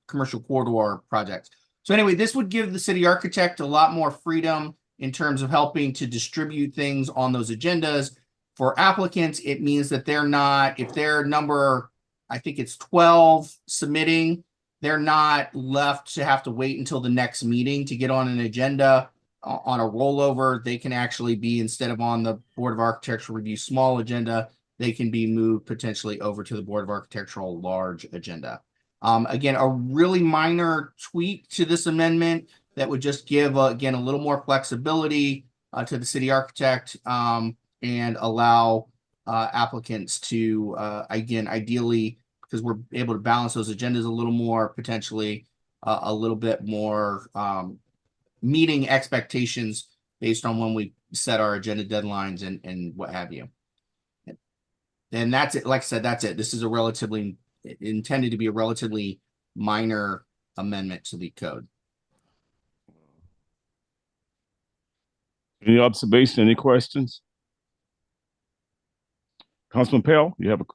commercial corridor projects. So anyway, this would give the city architect a lot more freedom in terms of helping to distribute things on those agendas. For applicants, it means that they're not, if they're number, I think it's 12 submitting, they're not left to have to wait until the next meeting to get on an agenda on a rollover. They can actually be, instead of on the Board of Architectural Review small agenda, they can be moved potentially over to the Board of Architectural large agenda. Again, a really minor tweak to this amendment that would just give, again, a little more flexibility to the city architect and allow applicants to, again, ideally, because we're able to balance those agendas a little more, potentially a little bit more meeting expectations based on when we set our agenda deadlines and what have you. And that's it. Like I said, that's it. This is a relatively intended to be a relatively minor amendment to the code. Any observation, any questions? Councilman Pell, you have a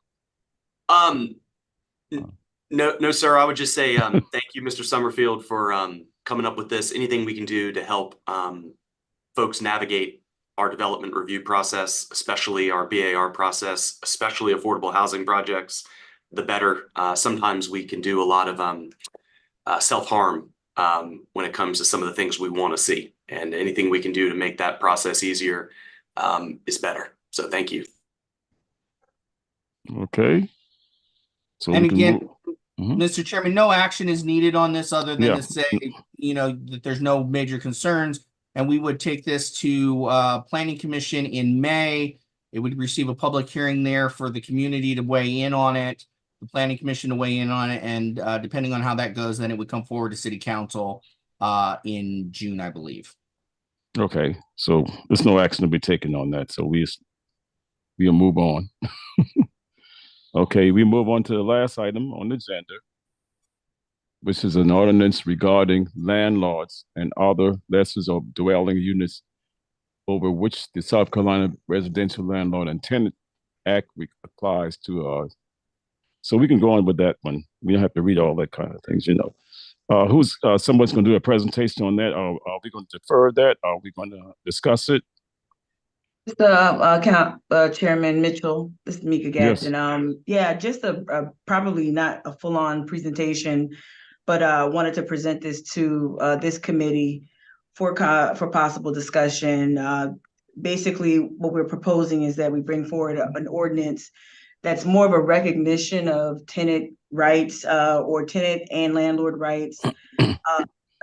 No, sir. I would just say thank you, Mr. Summerfield, for coming up with this. Anything we can do to help folks navigate our development review process, especially our BAR process, especially affordable housing projects, the better. Sometimes we can do a lot of self-harm when it comes to some of the things we want to see, and anything we can do to make that process easier is better. So thank you. okay. So And we can again, move- Mr. Chairman, no action is needed on this other than Yeah. to say, that there's no major concerns. And we would take this to Planning Commission in May. It would receive a public hearing there for the community to weigh in on it, the Planning Commission to weigh in on it. And depending on how that goes, then it would come forward to City Council in June, I believe. Okay, so there's no action to be taken on that. So we'll move on. Okay, we move on to the last item on the agenda, which is an ordinance regarding landlords and other lessors of dwelling units over which the South Carolina Residential Landlord and Tenant Act applies to. So we can go on with that one. We don't have to read all that kind of things, someone's going to do a presentation on that? Are we going to defer that? Are we going to discuss it? Chairman Mitchell, this is Mika Yes. Gadsden. Just probably not a full-on presentation, but wanted to present this to this committee for possible discussion. Basically, what we're proposing is that we bring forward an ordinance that's more of a recognition of tenant rights or tenant and landlord rights, a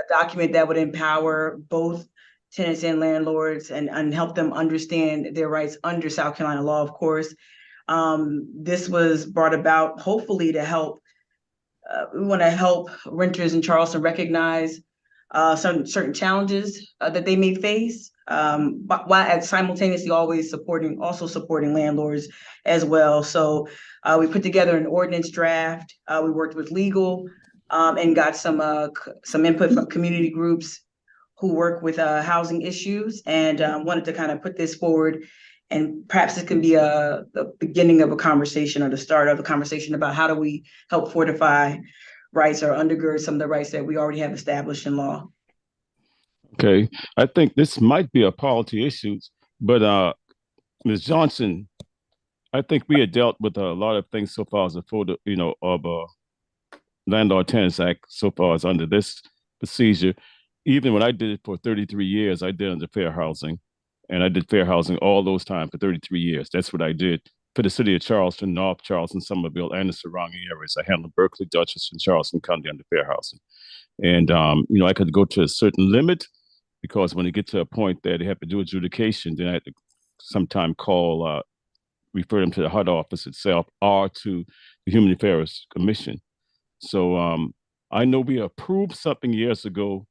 document that would empower both tenants and landlords and help them understand their rights under South Carolina law, of course. This was brought about hopefully to help, we want to help renters in Charleston recognize some certain challenges that they may face, but while simultaneously always supporting landlords as well. So we put together an ordinance draft. We worked with legal and got some input from community groups who work with housing issues, and wanted to kind of put this forward. And perhaps it can be the beginning of a conversation or the start of a conversation about how do we help fortify rights or undergird some of the rights that we already have established in law. Okay, I think this might be a policy issue, but Ms. Johnson, I think we had dealt with a lot of things so far as Landlord Tenants Act so far as under this procedure. Even when I did it for 33 years, I did under fair housing, and I did fair housing all those times for 33 years. That's what I did for the city of Charleston, North Charleston, Somerville, and the surrounding areas. I handled Berkeley, Dutchess, and Charleston County under fair housing. And, I could go to a certain limit, because when you get to a point that they have to do adjudication, then I had to sometime refer them to the HUD office itself or to the Human Affairs Commission. So I know we approved something years ago.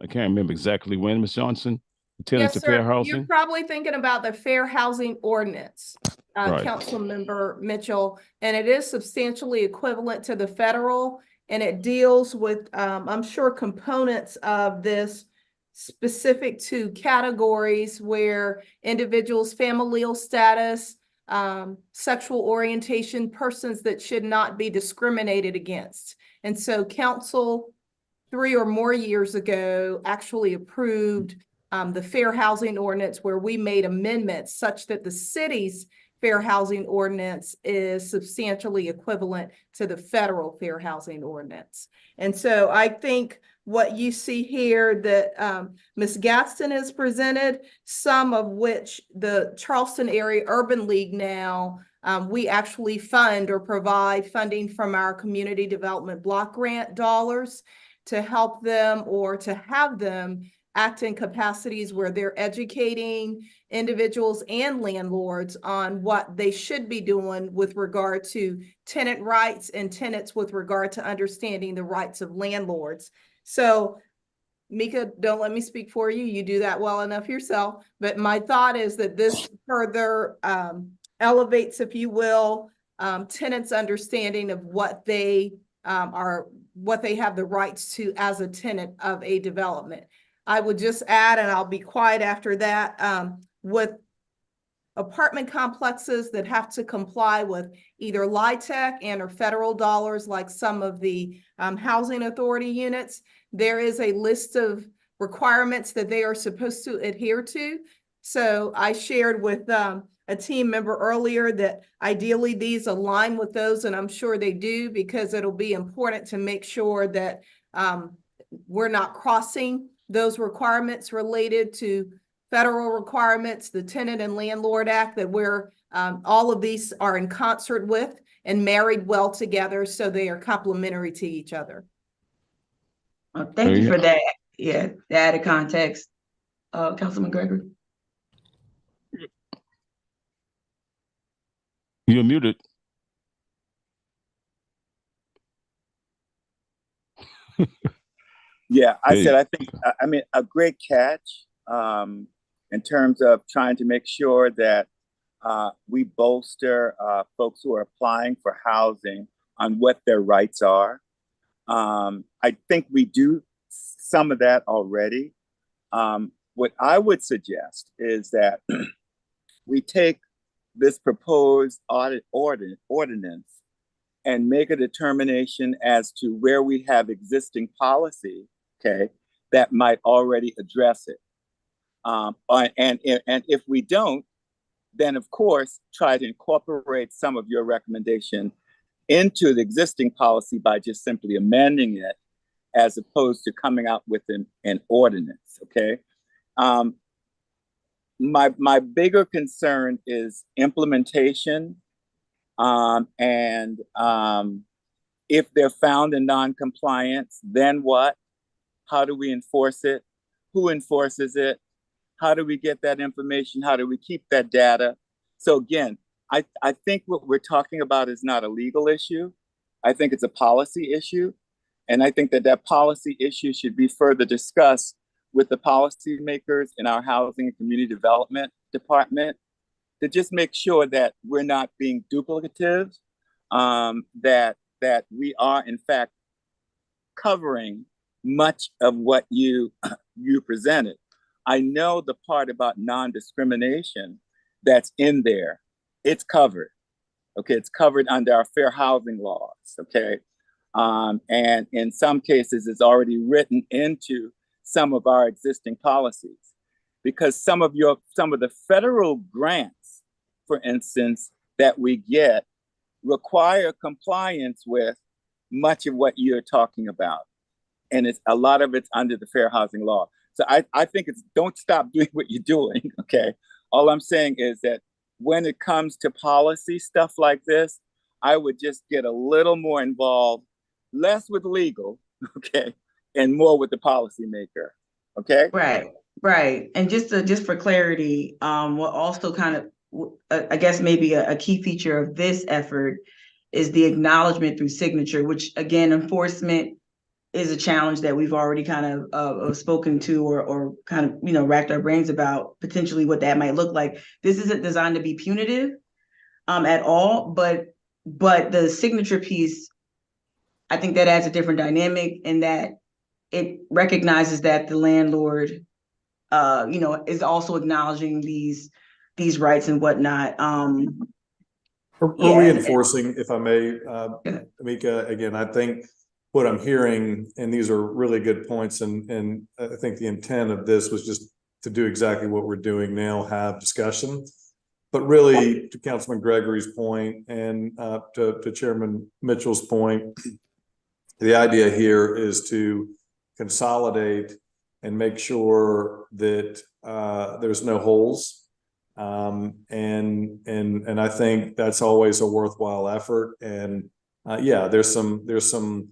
I can't remember exactly when, Ms. Johnson. Tenants to fair housing. You're probably thinking about the Fair Housing Ordinance, Right. Councilmember Mitchell, and it is substantially equivalent to the federal, and it deals with, I'm sure, components of this specific to categories where individuals, familial status, sexual orientation, persons that should not be discriminated against. And so council 3 or more years ago actually approved the Fair Housing Ordinance, where we made amendments such that the city's Fair Housing Ordinance is substantially equivalent to the federal Fair Housing Ordinance. And so I think what you see here that Ms. Gadsden has presented, some of which the Charleston Area Urban League now we actually fund or provide funding from our community development block grant dollars to help them or to have them act in capacities where they're educating individuals and landlords on what they should be doing with regard to tenant rights and tenants with regard to understanding the rights of landlords. So Mika, don't let me speak for you. You do that well enough yourself. But my thought is that this further elevates, if you will, tenants' understanding of what they what they have the rights to as a tenant of a development. I would just add, and I'll be quiet after that, with apartment complexes that have to comply with either LIHTC and or federal dollars, like some of the housing authority units, there is a list of requirements that they are supposed to adhere to. So I shared with a team member earlier that ideally these align with those, and I'm sure they do, because it'll be important to make sure that we're not crossing those requirements related to federal requirements, the Tenant and Landlord Act, that we're all of these are in concert with and married well together, so they are complementary to each other. Thank you for that. Yeah, the added context. Councilman Gregory. You're muted. Yeah, I think, I mean, a great catch in terms of trying to make sure that we bolster folks who are applying for housing on what their rights are. I think we do some of that already. What I would suggest is that we take this proposed ordinance and make a determination as to where we have existing policy, okay, that might already address it. And if we don't, then of course, try to incorporate some of your recommendation into the existing policy by just simply amending it, as opposed to coming out with an ordinance, okay? My bigger concern is implementation, and if they're found in non-compliance, then what? How do we enforce it? Who enforces it? How do we get that information? How do we keep that data? So again, I think what we're talking about is not a legal issue. I think it's a policy issue. And I think that policy issue should be further discussed with the policymakers in our housing and community development department to just make sure that we're not being duplicative, that we are in fact covering much of what you presented. I know the part about non-discrimination that's in there, it's covered. Okay, it's covered under our fair housing laws, okay? And in some cases, it's already written into some of our existing policies, because some of the federal grants, for instance, that we get require compliance with much of what you're talking about. And a lot of it's under the fair housing law. So I think don't stop doing what you're doing, okay? All I'm saying is that when it comes to policy stuff like this, I would just get a little more involved, less with legal, okay, and more with the policymaker, okay? Right. And just for clarity, what also kind of, I guess maybe a key feature of this effort is the acknowledgement through signature, which again, enforcement is a challenge that we've already kind of spoken to or kind of, racked our brains about potentially what that might look like. This isn't designed to be punitive at all, but the signature piece, I think that adds a different dynamic in that it recognizes that the landlord, is also acknowledging these rights and whatnot. Reinforcing, if I may, Amika, again, I think what I'm hearing, and these are really good points, and I think the intent of this was just to do exactly what we're doing now, have discussion. But really, to Councilman Gregory's point and to Chairman Mitchell's point, the idea here is to consolidate and make sure that there's no holes And I think that's always a worthwhile effort. And yeah, there's some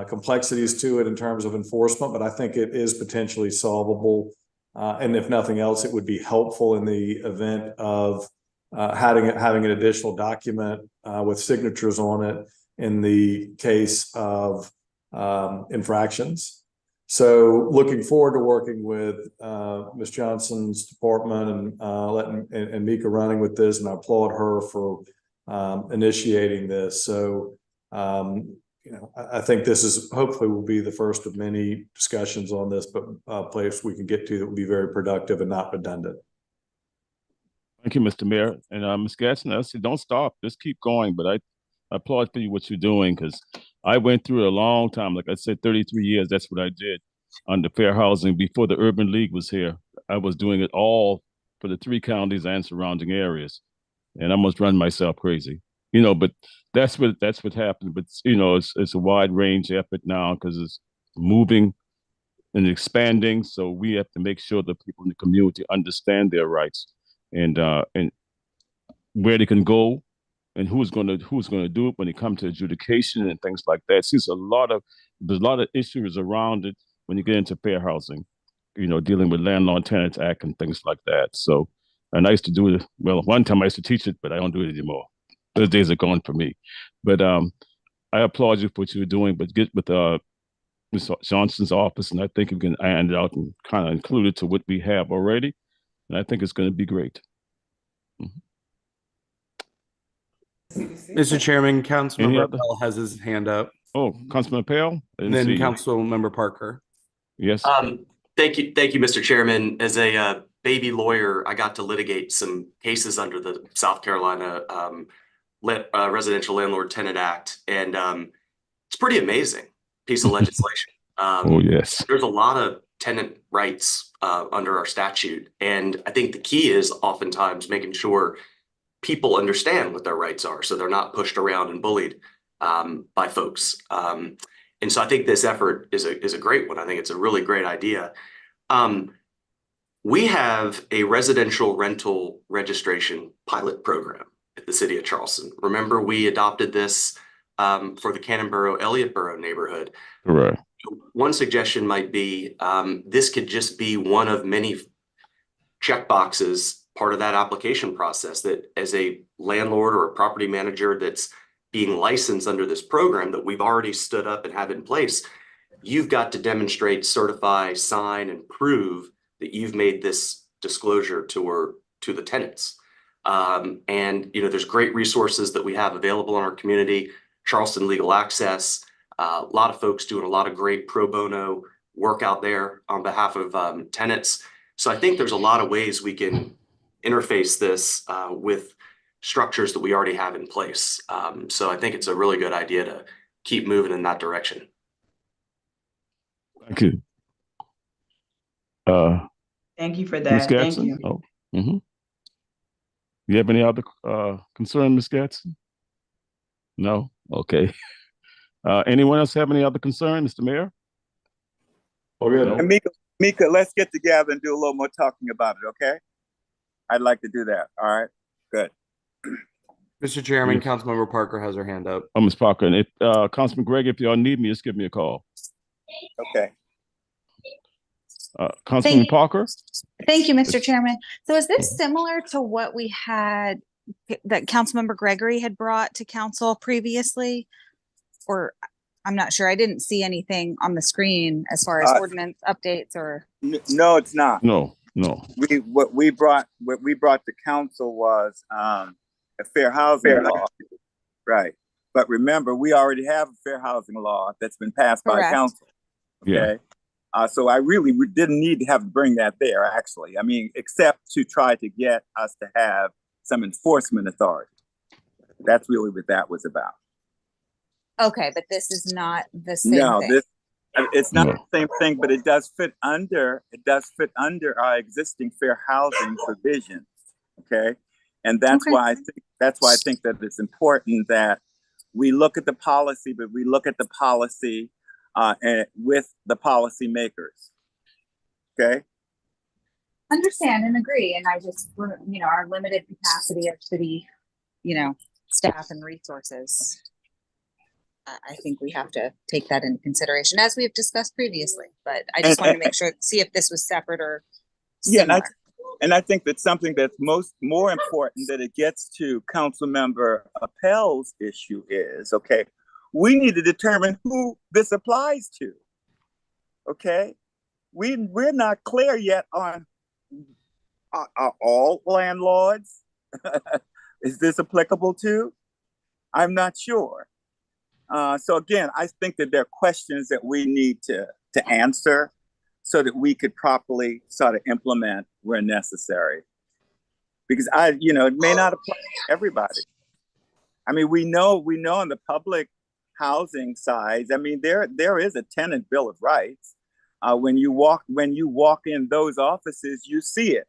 complexities to it in terms of enforcement, but I think it is potentially solvable. And if nothing else, it would be helpful in the event of having an additional document with signatures on it in the case of infractions. So looking forward to working with Ms. Johnson's department and Mika running with this, and I applaud her for initiating this. So I think this is hopefully will be the first of many discussions on this, but a place we can get to that will be very productive and not redundant. Thank you, Mr. Mayor. And Ms. Gatson, I said, don't stop, just keep going. But I applaud for you what you're doing, because I went through it a long time. Like I said, 33 years, that's what I did under fair housing before the Urban League was here. I was doing it all for the 3 counties and surrounding areas. And I almost run myself crazy, but that's what happened. But, it's a wide range effort now because it's moving and expanding. So we have to make sure that people in the community understand their rights and where they can go and who's going to do it when it comes to adjudication and things like that. See, there's a lot of issues around it when you get into fair housing, dealing with Landlord Tenants Act and things like that. So, and I used to do it. Well, one time I used to teach it, but I don't do it anymore. Those days are gone for me. But I applaud you for what you're doing. But get with Ms. Johnson's office, and I think we can iron it out and kind of include it to what we have already. And I think it's going to be great. Mr. Chairman, Councilmember Pell has his hand up. Oh, Councilman Pell? And then Councilmember Parker. Yes. Thank you, Mr. Chairman. As a baby lawyer, I got to litigate some cases under the South Carolina Residential Landlord Tenant Act, and it's pretty amazing piece of legislation. Oh yes, there's a lot of tenant rights under our statute, and I think the key is oftentimes making sure people understand what their rights are, so they're not pushed around and bullied by folks. And so I think this effort is a great one. I think it's a really great idea. We have a residential rental registration pilot program at the city of Charleston. Remember, we adopted this for the Cannonboro-Elliottboro neighborhood. Right. One suggestion might be this could just be one of many checkboxes, part of that application process, that as a landlord or a property manager that's being licensed under this program that we've already stood up and have in place, you've got to demonstrate, certify, sign, and prove that you've made this disclosure to the tenants. And there's great resources that we have available in our community. Charleston Legal Access, a lot of folks doing a lot of great pro bono work out there on behalf of tenants. So I think there's a lot of ways we can interface this with structures that we already have in place. So I think it's a really good idea to keep moving in that direction. Thank you. Thank you for that. Thank you. Oh, You have any other concern, Ms. Gatson? No? Okay. Anyone else have any other concern, Mr. Mayor? Oh, good. No? And Mika, let's get together and do a little more talking about it, okay? I'd like to do that. All right, good. Mr. Chairman, Yes. Councilmember Parker has her hand up. Oh, Ms. Parker, and if Councilman Gregg, if y'all need me, just give me a call. Okay. Councilman Parker? Thank you, Mr. Chairman. So is this similar to what we had that Councilmember Gregory had brought to council previously? Or I'm not sure. I didn't see anything on the screen as far as ordinance updates or. No, it's not. No. What we brought to council was a fair housing law. Right. But remember, we already have a fair housing law that's been passed by council. Okay. Yeah. So I really didn't need to have to bring that there, actually. I mean, except to try to get us to have some enforcement authority. That's really what that was about. Okay, but this is not the same thing. It's not the same thing, but it does fit under our existing fair housing provisions. Okay. And that's why I think that it's important that we look at the policy, but we look at the policy and with the policy makers. Okay. understand and agree. And I just, our limited capacity of city, staff and resources. I think we have to take that into consideration, as we've discussed previously. But I just wanted to make sure, see if this was separate or similar. And I think that something that's more important that it gets to Councilmember Appel's issue is, okay, we need to determine who this applies to. Okay, we're not clear yet on are all landlords. Is this applicable to? I'm not sure. So again, I think that there are questions that we need to answer so that we could properly sort of implement where necessary. Because it may not apply to everybody. I mean, we know on the public housing side, I mean, there is a tenant bill of rights. When you walk in those offices, you see it.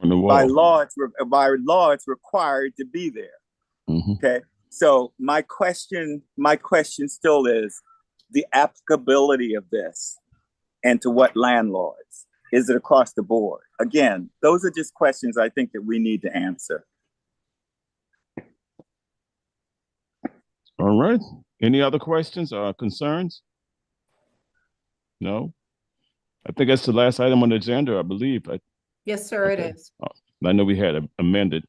On the wall. By law, it's required to be there. Mm-hmm. Okay. So my question still is the applicability of this and to what landlords. Is it across the board? Again, those are just questions I think that we need to answer. All right. Any other questions or concerns? No? I think that's the last item on the agenda, I believe. Yes, sir, Okay. it is. I know we had amended.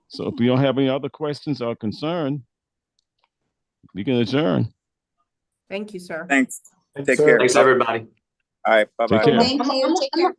So if we don't have any other questions or concern, we can adjourn. Thank you, sir. Thanks. Thanks, Take sir. care. Thanks, everybody. All right. Bye-bye. Take care. Thank you. Take care.